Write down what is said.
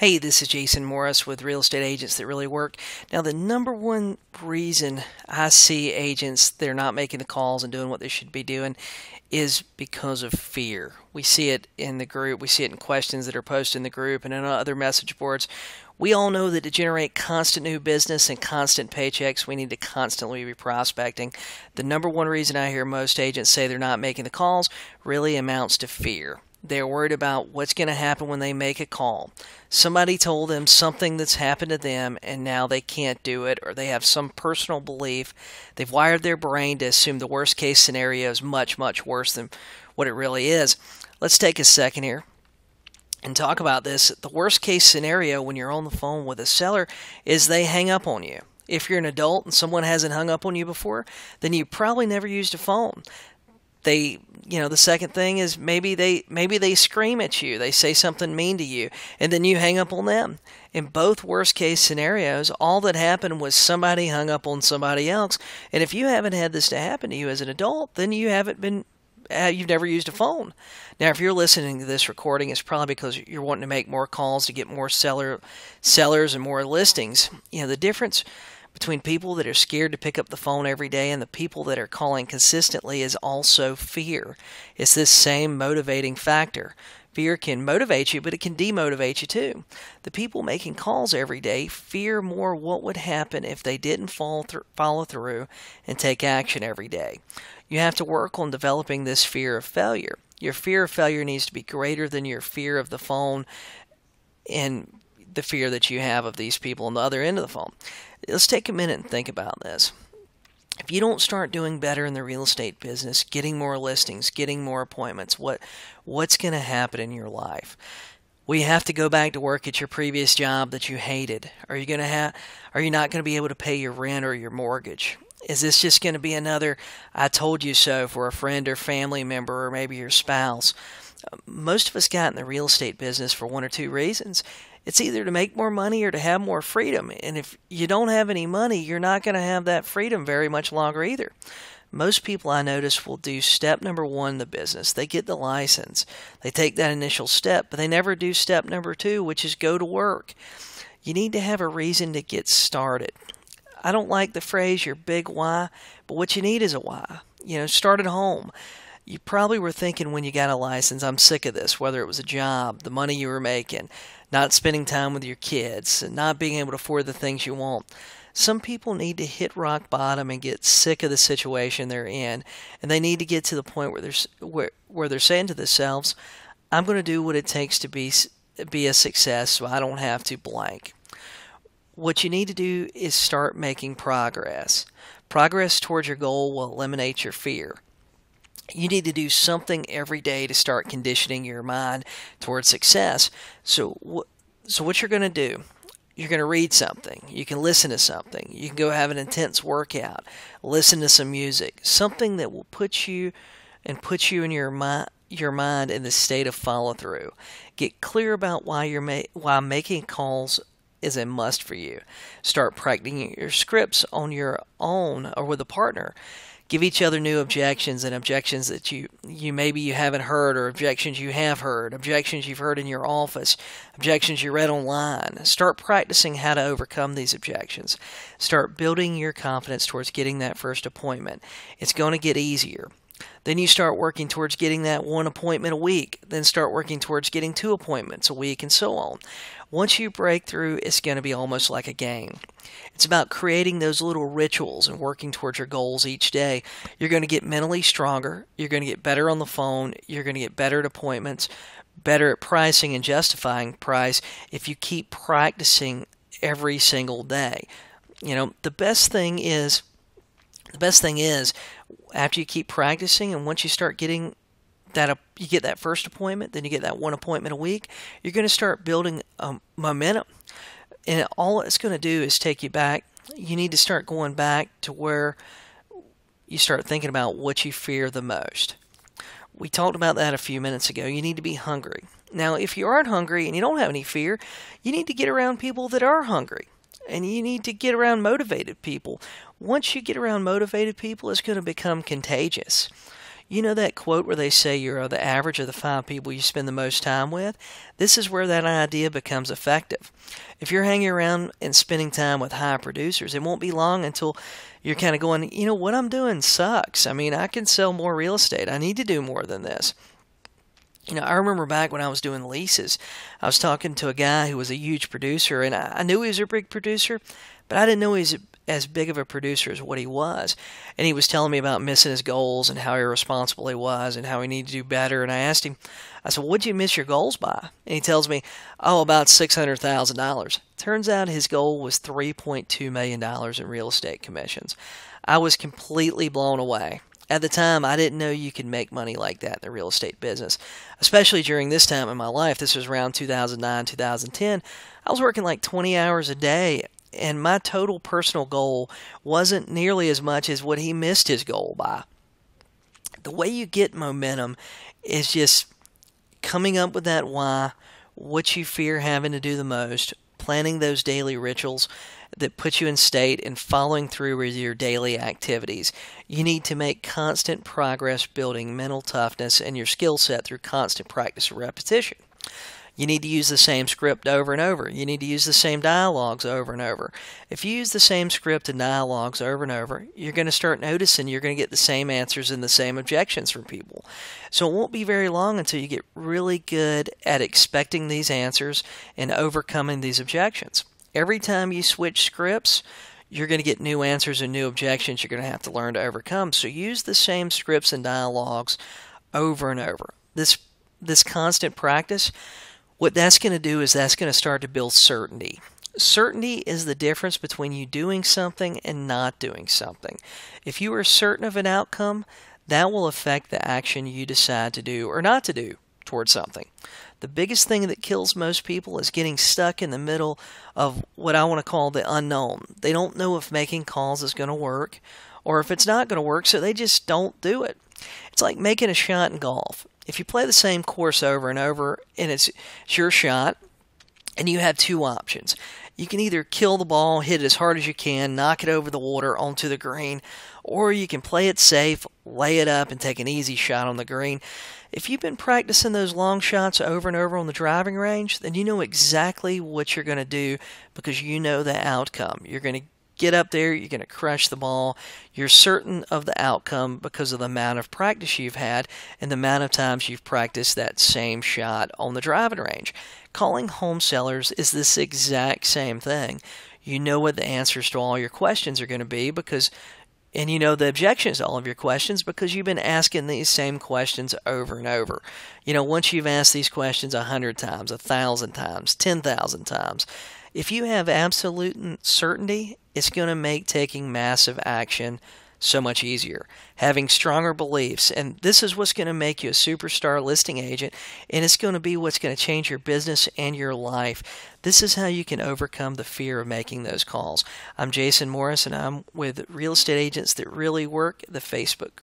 Hey, this is Jason Morris with Real Estate Agents That Really Work. Now, the number one reason I see agents they're not making the calls and doing what they should be doing is because of fear. We see it in the group, we see it in questions that are posted in the group and in other message boards. We all know that to generate constant new business and constant paychecks, we need to constantly be prospecting. The number one reason I hear most agents say they're not making the calls really amounts to fear. They're worried about what's going to happen when they make a call. Somebody told them something that's happened to them and now they can't do it, or they have some personal belief. They've wired their brain to assume the worst case scenario is much, much worse than what it really is. Let's take a second here and talk about this. The worst case scenario when you're on the phone with a seller is they hang up on you. If you're an adult and someone hasn't hung up on you before, then you probably never used a phone. The second thing is maybe they scream at you, they say something mean to you, and then you hang up on them. In both worst case scenarios, all that happened was somebody hung up on somebody else. And if you haven't had this to happen to you as an adult, then you've never used a phone. Now, if you're listening to this recording, it's probably because you're wanting to make more calls to get more sellers and more listings. The difference between people that are scared to pick up the phone every day and the people that are calling consistently is also fear. It's this same motivating factor. Fear can motivate you, but it can demotivate you too. The people making calls every day fear more what would happen if they didn't follow through and take action every day. You have to work on developing this fear of failure. Your fear of failure needs to be greater than your fear of the phone and the fear that you have of these people on the other end of the phone. Let's take a minute and think about this. If you don't start doing better in the real estate business, getting more listings, getting more appointments, what's going to happen in your life? Will you have to go back to work at your previous job that you hated? Are you not going to be able to pay your rent or your mortgage? Is this just going to be another "I told you so" for a friend or family member or maybe your spouse? Most of us got in the real estate business for one or two reasons. It's either to make more money or to have more freedom. And if you don't have any money, you're not going to have that freedom very much longer either. Most people I notice will do step number one in the business. They get the license. They take that initial step, but they never do step number two, which is go to work. You need to have a reason to get started. I don't like the phrase your big why, but what you need is a why. Start at home. You probably were thinking when you got a license, I'm sick of this, whether it was a job, the money you were making, not spending time with your kids, and not being able to afford the things you want. Some people need to hit rock bottom and get sick of the situation they're in, and they need to get to the point where they're saying to themselves, I'm going to do what it takes to be a success so I don't have to blank. What you need to do is start making progress. Progress towards your goal will eliminate your fear. You need to do something every day to start conditioning your mind towards success. So what you're going to do, you're going to read something. You can listen to something. You can go have an intense workout. Listen to some music. Something that will put you in your mind in the state of follow through. Get clear about why making calls is a must for you. Start practicing your scripts on your own or with a partner. Give each other new objections and objections that you haven't heard, or objections you have heard, objections you've heard in your office, objections you read online. Start practicing how to overcome these objections. Start building your confidence towards getting that first appointment. It's going to get easier. Then you start working towards getting that one appointment a week. Then start working towards getting 2 appointments a week, and so on. Once you break through, it's going to be almost like a game. It's about creating those little rituals and working towards your goals each day. You're going to get mentally stronger. You're going to get better on the phone. You're going to get better at appointments, better at pricing and justifying price if you keep practicing every single day. The best thing is after you keep practicing, and once you start getting that, you get that first appointment, then you get that 1 appointment a week, you're going to start building momentum. And all it's going to do is take you back. You need to start going back to where you start thinking about what you fear the most. We talked about that a few minutes ago. You need to be hungry. Now, if you aren't hungry and you don't have any fear, you need to get around people that are hungry. And you need to get around motivated people. Once you get around motivated people, it's going to become contagious. You know that quote where they say you're the average of the 5 people you spend the most time with? This is where that idea becomes effective. If you're hanging around and spending time with high producers, it won't be long until you're kind of going, what I'm doing sucks. I mean, I can sell more real estate. I need to do more than this. I remember back when I was doing leases, I was talking to a guy who was a huge producer, and I knew he was a big producer, but I didn't know he was as big of a producer as what he was. And he was telling me about missing his goals and how irresponsible he was and how he needed to do better. And I asked him, I said, what'd you miss your goals by? And he tells me, oh, about $600,000. Turns out his goal was $3.2 million in real estate commissions. I was completely blown away. At the time, I didn't know you could make money like that in the real estate business, especially during this time in my life. This was around 2009, 2010. I was working like 20 hours a day, and my total personal goal wasn't nearly as much as what he missed his goal by. The way you get momentum is just coming up with that why, what you fear having to do the most, planning those daily rituals that put you in state, and following through with your daily activities. You need to make constant progress building mental toughness and your skill set through constant practice and repetition. You need to use the same script over and over. You need to use the same dialogues over and over. If you use the same script and dialogues over and over, you're going to start noticing you're going to get the same answers and the same objections from people. So it won't be very long until you get really good at expecting these answers and overcoming these objections. Every time you switch scripts, you're going to get new answers and new objections you're going to have to learn to overcome. So use the same scripts and dialogues over and over. This constant practice, what that's going to do is that's going to start to build certainty. Certainty is the difference between you doing something and not doing something. If you are certain of an outcome, that will affect the action you decide to do or not to do towards something. The biggest thing that kills most people is getting stuck in the middle of what I want to call the unknown. They don't know if making calls is going to work or if it's not going to work, so they just don't do it. It's like making a shot in golf. If you play the same course over and over and it's your shot, and you have two options. You can either kill the ball, hit it as hard as you can, knock it over the water onto the green, or you can play it safe, lay it up, and take an easy shot on the green. If you've been practicing those long shots over and over on the driving range, then you know exactly what you're going to do because you know the outcome. You're going to get up there, you're going to crush the ball. You're certain of the outcome because of the amount of practice you've had and the amount of times you've practiced that same shot on the driving range. Calling home sellers is this exact same thing. You know what the answers to all your questions are going to be and you know the objections to all of your questions because you've been asking these same questions over and over. Once you've asked these questions 100 times, 1,000 times, 10,000 times, if you have absolute certainty, it's going to make taking massive action so much easier. Having stronger beliefs, and this is what's going to make you a superstar listing agent, and it's going to be what's going to change your business and your life. This is how you can overcome the fear of making those calls. I'm Jason Morris, and I'm with Real Estate Agents That Really Work, the Facebook